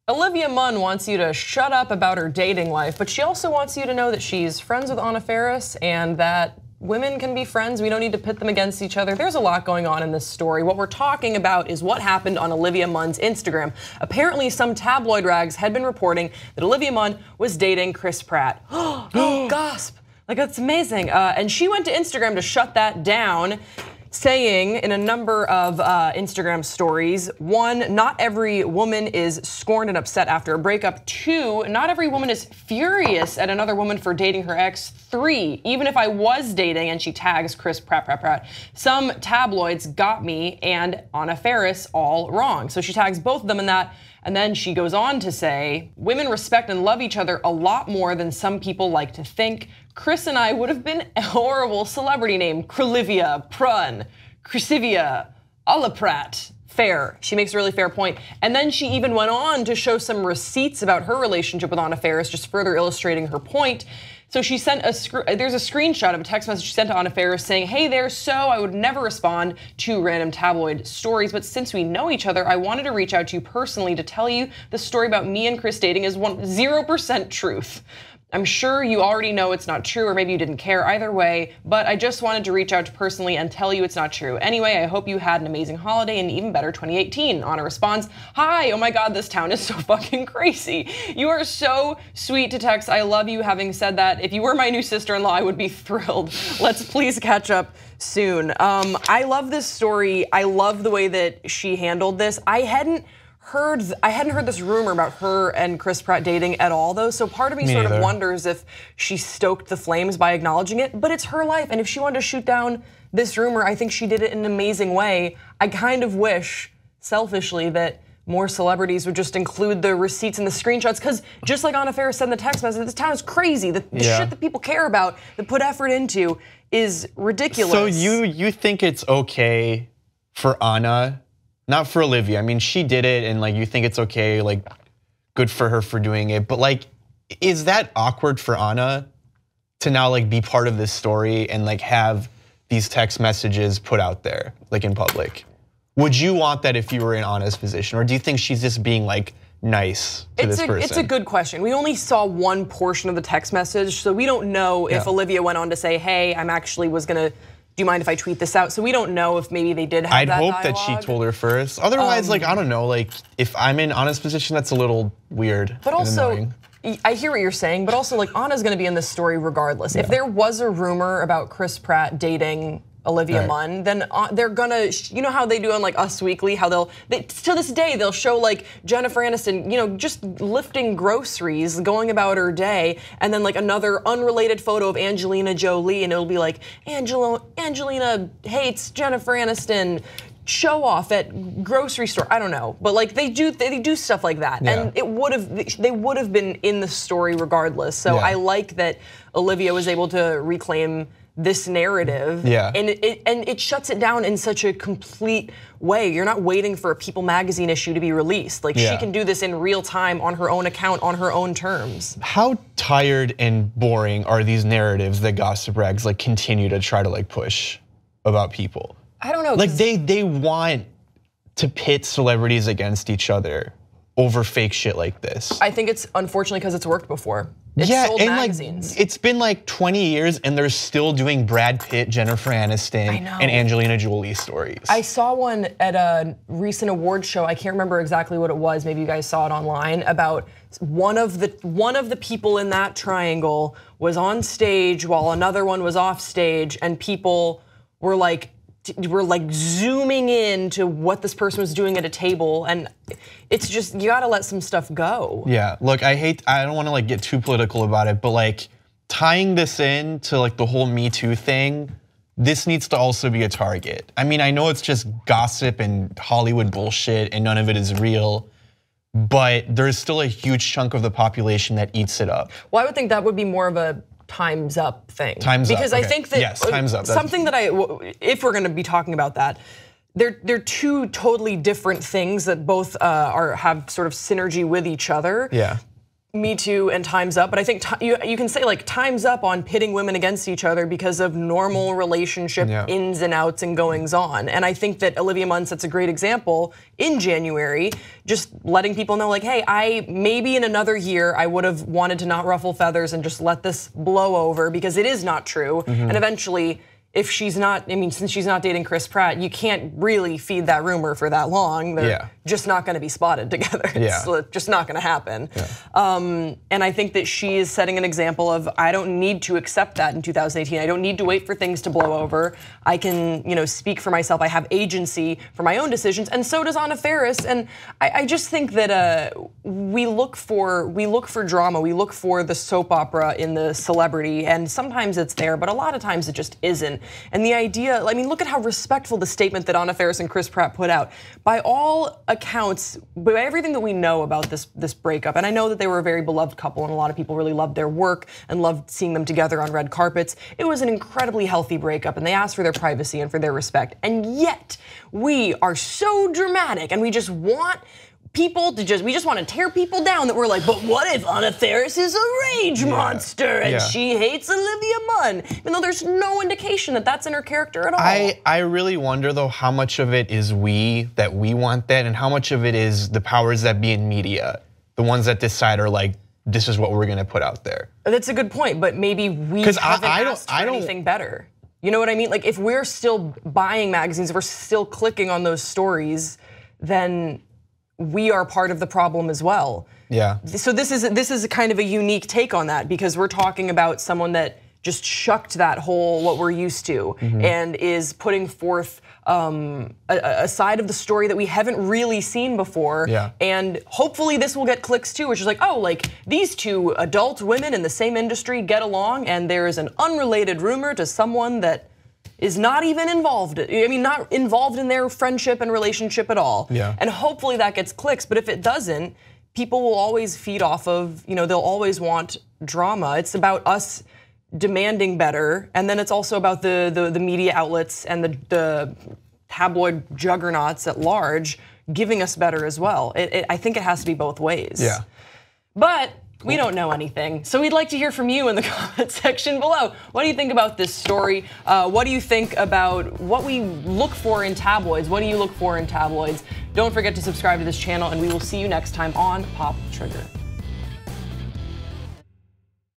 Olivia Munn wants you to shut up about her dating life, but she also wants you to know that she's friends with Anna Faris and that women can be friends. We don't need to pit them against each other. There's a lot going on in this story. What we're talking about is what happened on Olivia Munn's Instagram. Apparently, some tabloid rags had been reporting that Olivia Munn was dating Chris Pratt. Oh, gasp. Like, that's amazing. And she went to Instagram to shut that down, saying in a number of Instagram stories, 1, not every woman is scorned and upset after a breakup. 2, not every woman is furious at another woman for dating her ex. 3, even if I was dating, and she tags Chris Pratt, some tabloids got me and Anna Faris all wrong. So she tags both of them in that. And then she goes on to say, women respect and love each other a lot more than some people like to think. Chris and I would have been a horrible celebrity name. Olivia, Prun, Chrisivia, Alaprat. Fair. She makes a really fair point. And then she even went on to show some receipts about her relationship with Anna Faris, just further illustrating her point. So she sent there's a screenshot of a text message she sent to Anna Faris saying, hey there, so I would never respond to random tabloid stories, but since we know each other, I wanted to reach out to you personally to tell you the story about me and Chris dating is 0% truth. I'm sure you already know it's not true, or maybe you didn't care either way, but I just wanted to reach out personally and tell you it's not true. Anyway, I hope you had an amazing holiday and even better 2018. Anna responds, hi, oh my God, this town is so fucking crazy. You are so sweet to text, I love you. Having said that, if you were my new sister-in-law, I would be thrilled. Let's please catch up soon. I love this story. I love the way that she handled this. I hadn't heard this rumor about her and Chris Pratt dating at all, though. So part of me sort of wonders if she stoked the flames by acknowledging it. But it's her life, and if she wanted to shoot down this rumor, I think she did it in an amazing way. I kind of wish, selfishly, that more celebrities would just include the receipts and the screenshots, because just like Anna Faris said in the text message, this town is crazy. The shit that people care about, that put effort into, is ridiculous. So you think it's okay for Anna? Not for Olivia. I mean, she did it, and like you think it's okay, like good for her for doing it. But like, is that awkward for Anna to now like be part of this story and like have these text messages put out there, like in public? Would you want that if you were in Anna's position, or do you think she's just being like nice to this person? It's a good question. We only saw one portion of the text message, so we don't know if Olivia went on to say, hey, do you mind if I tweet this out? So we don't know if maybe they did have that dialogue. I'd hope that she told her first. Otherwise, like, I don't know, like if I'm in Anna's position, that's a little weird. But also, I hear what you're saying, but also like Anna's gonna be in this story regardless. If there was a rumor about Chris Pratt dating Olivia Munn, then they're gonna, you know how they do on like Us Weekly, how to this day they'll show like Jennifer Aniston, just lifting groceries, going about her day, and then like another unrelated photo of Angelina Jolie, and it'll be like Angelina hates Jennifer Aniston, show off at grocery store. I don't know, but like they do stuff like that, and they would have been in the story regardless. So I like that Olivia was able to reclaim this narrative, and it shuts it down in such a complete way. You're not waiting for a People magazine issue to be released. Like she can do this in real time on her own account, on her own terms. How tired and boring are these narratives that gossip rags like continue to try to like push about people? I don't know. Like they want to pit celebrities against each other over fake shit like this. I think it's unfortunately because it's worked before. It's sold and magazines. Like it's been like 20 years and they're still doing Brad Pitt, Jennifer Aniston, and Angelina Jolie stories. I saw one at a recent award show. I can't remember exactly what it was. Maybe you guys saw it online, about one of the people in that triangle was on stage while another one was off stage, and people were like zooming in to what this person was doing at a table, and it's just, you gotta let some stuff go. Yeah, look, I don't wanna like get too political about it, but like tying this in to like the whole Me Too thing, this needs to also be a target. I mean, I know it's just gossip and Hollywood bullshit and none of it is real, but there's still a huge chunk of the population that eats it up. Well, I would think that would be more of a time's up thing. Time's up, because I think that time's up. Something that if we're gonna be talking about that, they're two totally different things that both have sort of synergy with each other. Yeah. Me Too and Time's Up, but I think you can say like Time's Up on pitting women against each other because of normal relationship ins and outs and goings on. And I think that Olivia Munn sets a great example in January, just letting people know like, hey, maybe in another year I would have wanted to not ruffle feathers and just let this blow over because it is not true. And eventually, if she's not, since she's not dating Chris Pratt, you can't really feed that rumor for that long. They're just not going to be spotted together. It's just not going to happen. And I think that she is setting an example of, I don't need to accept that in 2018. I don't need to wait for things to blow over. I can, speak for myself. I have agency for my own decisions, and so does Anna Faris. And I just think that we look for drama. We look for the soap opera in the celebrity, and sometimes it's there, but a lot of times it just isn't. And the idea, look at how respectful the statement that Anna Faris and Chris Pratt put out. By all accounts, by everything that we know about this breakup, and I know that they were a very beloved couple and a lot of people really loved their work and loved seeing them together on red carpets. It was an incredibly healthy breakup, and they asked for their privacy and for their respect. And yet, we are so dramatic and we just want people to we just want to tear people down, that we're like, but what if Anna Faris is a rage monster and she hates Olivia Munn? Even though there's no indication that that's in her character at all. I really wonder though how much of it is that we want that, and how much of it is the powers that be in media, the ones that decide are like, this is what we're gonna put out there. That's a good point, but maybe we haven't asked for anything better. You know what I mean? Like if we're still buying magazines, if we're still clicking on those stories, then we are part of the problem as well. So this is kind of a unique take on that, because we're talking about someone that just shucked that whole what we're used to and is putting forth a side of the story that we haven't really seen before. And hopefully this will get clicks too, which is like, oh, like these two adult women in the same industry get along, and there is an unrelated rumor to someone that is not even involved. Not involved in their friendship and relationship at all. And hopefully that gets clicks, but if it doesn't, people will always feed off of, they'll always want drama. It's about us demanding better, and then it's also about the media outlets and the tabloid juggernauts at large giving us better as well. I think it has to be both ways. But we don't know anything, so we'd like to hear from you in the comment section below. What do you think about this story? What do you think about what we look for in tabloids? What do you look for in tabloids? Don't forget to subscribe to this channel, and we will see you next time on Pop Trigger.